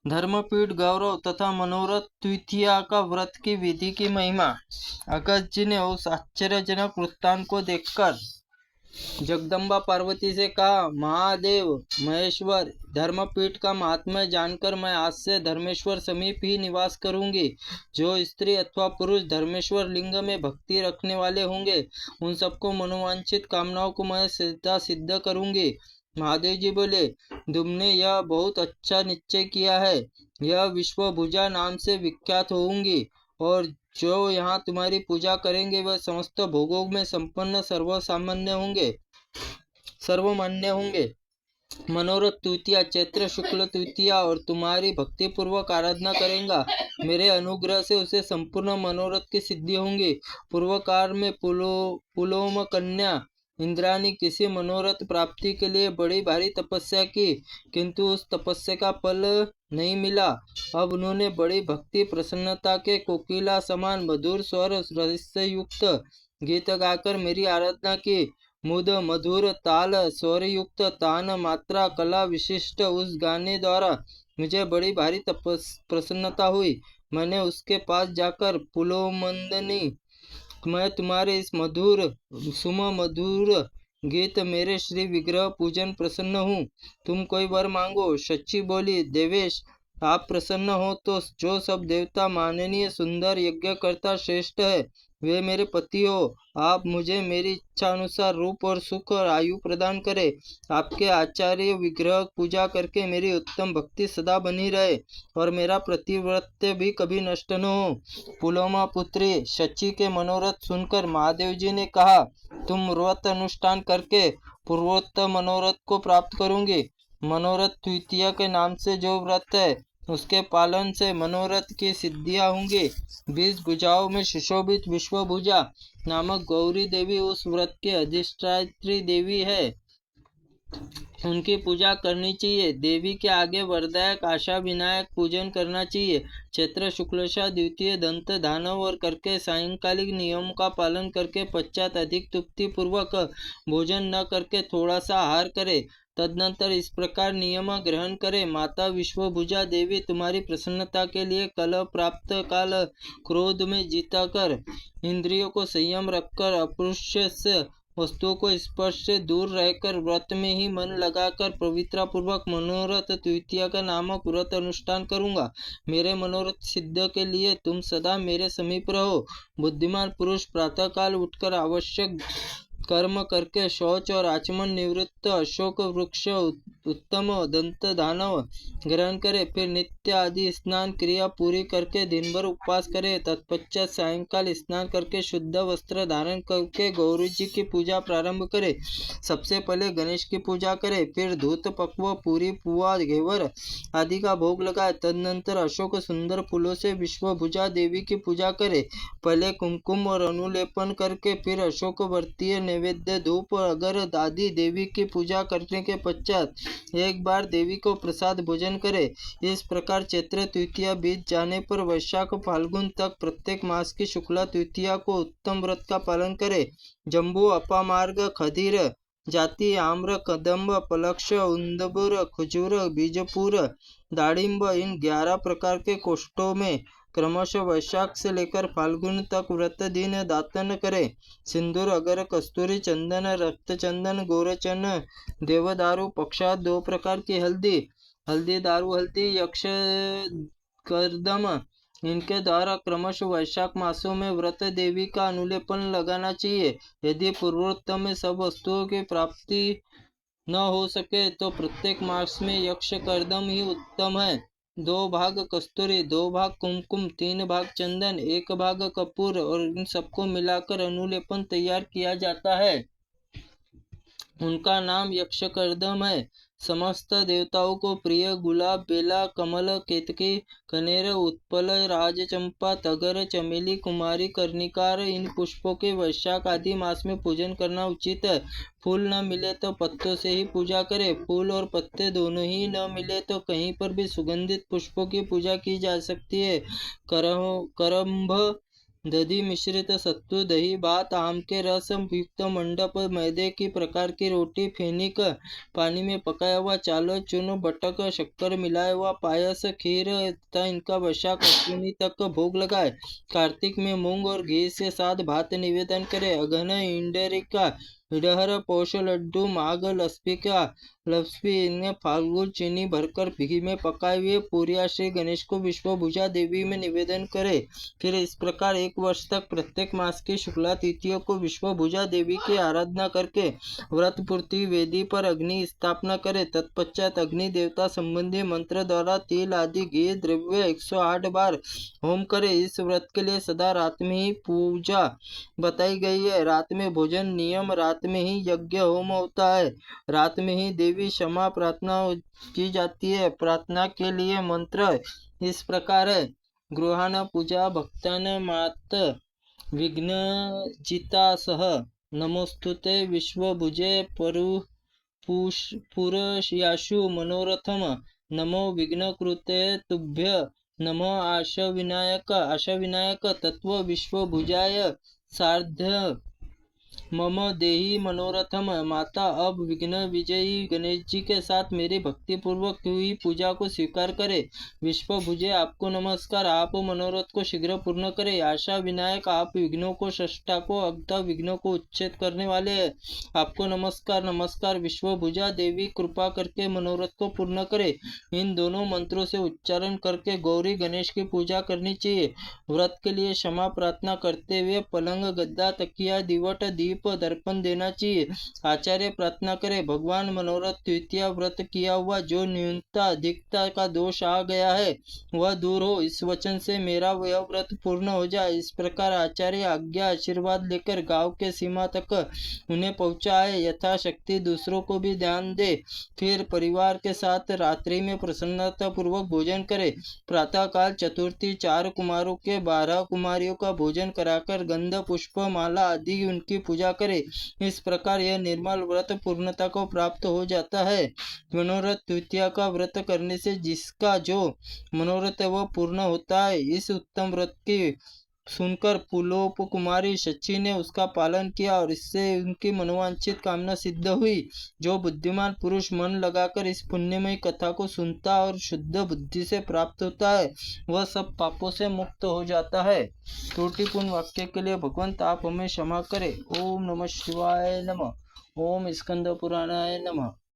धर्मपीठ गौरव तथा मनोरथ द्वितीया का व्रत की विधि की महिमा। अगस्त जी ने उस आश्चर्यजनक वृत्तांत को देखकर जगदम्बा पार्वती से कहा, महादेव महेश्वर, धर्मपीठ का महात्म्य जानकर मैं आज से धर्मेश्वर समीप ही निवास करूंगी। जो स्त्री अथवा पुरुष धर्मेश्वर लिंग में भक्ति रखने वाले होंगे, उन सबको मनोवांछित कामनाओं को मैं सदा सिद्ध करूंगी। महादेव जी बोले, तुमने यह बहुत अच्छा निश्चय किया है। यह विश्वभुजा नाम से विख्यात होंगी और जो यहाँ तुम्हारी पूजा करेंगे वह समस्त भोगों में संपन्न सर्वमान्य होंगे। मनोरथ तृतीया चैत्र शुक्ल तृतीया और तुम्हारी भक्ति पूर्वक आराधना करेगा, मेरे अनुग्रह से उसे संपूर्ण मनोरथ की सिद्धि होंगी। पूर्व काल में पुलोम कन्या इंद्राणी किसी मनोरथ प्राप्ति के लिए बड़ी भारी तपस्या की, किंतु उस तपस्या का फल नहीं मिला। अब उन्होंने बड़ी भक्ति प्रसन्नता के कोकिला समान मधुर स्वर रहस्य युक्त गीत गाकर मेरी आराधना की। मुद मधुर ताल स्वर युक्त तान मात्रा कला विशिष्ट उस गाने द्वारा मुझे बड़ी भारी प्रसन्नता हुई। मैंने उसके पास जाकर, पुलोमंदनी, मैं तुम्हारे इस मधुर गीत मेरे श्री विग्रह पूजन प्रसन्न हूँ। तुम कोई वर मांगो। शची बोली, देवेश, आप प्रसन्न हो तो जो सब देवता माननीय सुंदर यज्ञकर्ता श्रेष्ठ है, वे मेरे पति हो। आप मुझे मेरी इच्छा अनुसार रूप और सुख और आयु प्रदान करें। आपके आचार्य विग्रह पूजा करके मेरी उत्तम भक्ति सदा बनी रहे और मेरा प्रतिव्रत्य भी कभी नष्ट न हो। पुलोमा पुत्री शची के मनोरथ सुनकर महादेव जी ने कहा, तुम व्रत अनुष्ठान करके पूर्वोक्त मनोरथ को प्राप्त करूंगी। मनोरथ द्वितीया के नाम से जो व्रत है, उसके पालन से मनोरथ की सिद्धियां होंगी। 20 भुजाओं में सुशोभित विश्वभुजा नामक गौरी देवी उस व्रत की अधिष्ठात्री देवी है। उनकी पूजा करनी चाहिए। देवी के आगे वरदायक आशा विनायक पूजन करना चाहिए। चैत्र शुक्लशा द्वितीय दंत दानव और करके सायंकालिक नियम का पालन करके पश्चात अधिक तृप्ति पूर्वक भोजन न करके थोड़ा सा आहार करे। तदनंतर इस प्रकार नियम ग्रहण करे, माता विश्वभुजा देवी तुम्हारी प्रसन्नता के लिए कल प्राप्त काल क्रोध में जीता कर, इंद्रियों को संयम रखकर, अपरुष्य से वस्तुओं को स्पर्श से दूर रहकर, व्रत में ही मन लगाकर पवित्र पूर्वक मनोरथ द्वितीया का नामक व्रत अनुष्ठान करूंगा। मेरे मनोरथ सिद्ध के लिए तुम सदा मेरे समीप रहो। बुद्धिमान पुरुष प्रातः काल उठकर आवश्यक कर्म करके शौच और आचमन निवृत्त अशोक वृक्ष उत्तम दंत दानव ग्रहण करे, फिर नित्य आदि स्नान क्रिया पूरी करके दिन भर उपवास करे। तत्पश्चात सायंकाल स्नान करके शुद्ध वस्त्र धारण करके गौरी जी की पूजा प्रारंभ करे। सबसे पहले गणेश की पूजा करे, फिर दूध पक्व पूरी पुआ घेवर आदि का भोग लगाए। तदनंतर अशोक सुंदर फूलों से विश्वभुजा देवी की पूजा करे। पहले कुमकुम और अनुलेपन करके फिर अशोक वर्तीय नैवेद्य धूप और अगर आदि देवी की पूजा करने के पश्चात एक बार देवी को प्रसाद भोजन करे। इस प्रकार चैत्र तृतीया बीत जाने पर वैशाख फाल्गुन तक प्रत्येक मास की शुक्ला तृतीया को उत्तम व्रत का पालन करे। जम्बू अपामार्ग खदीर जाति आम्र कदम्ब पलक्ष उन्दबुर खजूर बीजपुर दाड़िम्ब इन 11 प्रकार के कोष्ठों में क्रमशः वैशाख से लेकर फाल्गुन तक व्रत दिन दातन करे। सिंदूर अगर कस्तूरी चंदन रक्त चंदन गोरचन देवदारू पक्षात 2 प्रकार की हल्दी दारू हल्दी यक्ष कर्दम इनके द्वारा क्रमशः वैशाख मासों में व्रत देवी का अनुलेपन लगाना चाहिए। यदि पूर्वोक्त में सब वस्तुओं की प्राप्ति न हो सके तो प्रत्येक मास में यक्ष कर्दम ही उत्तम है। 2 भाग कस्तूरी, 2 भाग कुमकुम, 3 भाग चंदन, 1 भाग कपूर और इन सबको मिलाकर अनुलेपन तैयार किया जाता है। उनका नाम यक्षकर्दम है। समस्त देवताओं को प्रिय गुलाब, बेला, कमल, केतकी, कनेर, उत्पल, राजचंपा, तगर, चमेली, कुमारी, कर्णिकार इन पुष्पों के वैशाख आदि मास में पूजन करना उचित है। फूल न मिले तो पत्तों से ही पूजा करे। फूल और पत्ते दोनों ही न मिले तो कहीं पर भी सुगंधित पुष्पों की पूजा की जा सकती है। करम्भ दधि मिश्रित सत्तू, दही, भात, आम के रस युक्त मंडप, मैदे की प्रकार की रोटी, फेनिक पानी में पकाया हुआ चावल, चूर्ण, बटक, शक्कर मिलाया हुआ पायस, खीर तथा इनका वैशाख अश्विनी तक भोग लगाए। कार्तिक में मूंग और घी से साथ भात निवेदन करे। अघन इंडरिका, इडहर, पौष लड्डू, माघ लस्पिका, लप्सपी इनमें फाल्गुन चीनी भरकर घी में पकाए हुए पूरिया श्री गणेश को विश्वभुजा देवी में निवेदन करे। फिर इस प्रकार एक वर्ष तक प्रत्येक मास की शुक्ला तिथियों को विश्वभुजा देवी की आराधना करके व्रत पूर्ति वेदी पर अग्नि स्थापना करे। तत्पश्चात अग्नि देवता संबंधी मंत्र द्वारा तिल आदि घी द्रव्य 108 बार होम करे। इस व्रत के लिए सदा रात में ही पूजा बताई गई है। रात में भोजन नियम, रात में ही यज्ञ होम होता है, रात में ही देवी क्षमा प्रार्थना की जाती है। प्रार्थना के लिए मंत्र इस प्रकार है: गृहाण पूजा भक्तान मात विघ्नजिता सह नमोस्तुते विश्वभुजे पुरुषयाशु मनोरथम नमो विघ्नकृते तुभ्य नमो आशा विनायक तत्व विश्वभुजाय सार्ध मम देही मनोरथम। माता अब विघ्न विजयी गणेश जी के साथ मेरी भक्ति पूर्वक हुई पूजा को स्वीकार करे। विश्वभुजे आपको नमस्कार, आप मनोरथ को शीघ्र पूर्ण करे। आशा विनायक आप विघ्नों को सृष्टा को अगता विघ्नों को उच्छेद करने वाले हैं, आपको नमस्कार नमस्कार। विश्वभुजा देवी कृपा करके मनोरथ को पूर्ण करे। इन दोनों मंत्रों से उच्चारण करके गौरी गणेश की पूजा करनी चाहिए। व्रत के लिए क्षमा प्रार्थना करते हुए पलंग, गद्दा, तकिया, दीवट, दीप, दर्पण देना चाहिए। आचार्य प्रार्थना करे: भगवान मनोरथ द्वितीय व्रत किया हुआ जो न्यूनता अधिकता का दोष आ गया है वह दूर हो। इस वचन से मेरा वह व्रत पूर्ण हो जाए। इस प्रकार आचार्य आज्ञा आशीर्वाद लेकर गांव के सीमा तक उन्हें पहुंचा है। यथाशक्ति दूसरों को भी ध्यान दे। फिर परिवार के साथ रात्रि में प्रसन्नता पूर्वक भोजन करे। प्रातः काल चतुर्थी 4 कुमारों के 12 कुमारियों का भोजन कराकर गंध पुष्प माला आदि उनकी पूजा करे। इस प्रकार यह निर्मल व्रत पूर्णता को प्राप्त हो जाता है। मनोरथ द्वितीया का व्रत करने से जिसका जो मनोरथ है वह पूर्ण होता है। इस उत्तम व्रत की सुनकर पुलोप कुमारी शची ने उसका पालन किया और इससे उनकी मनोवांछित कामना सिद्ध हुई। जो बुद्धिमान पुरुष मन लगाकर इस पुण्यमय कथा को सुनता और शुद्ध बुद्धि से प्राप्त होता है वह सब पापों से मुक्त हो जाता है। त्रुटिपूर्ण वाक्य के लिए भगवंत आप हमें क्षमा करें। ओम नमः शिवाय नमः। ओम स्कंद पुराणाय नमः।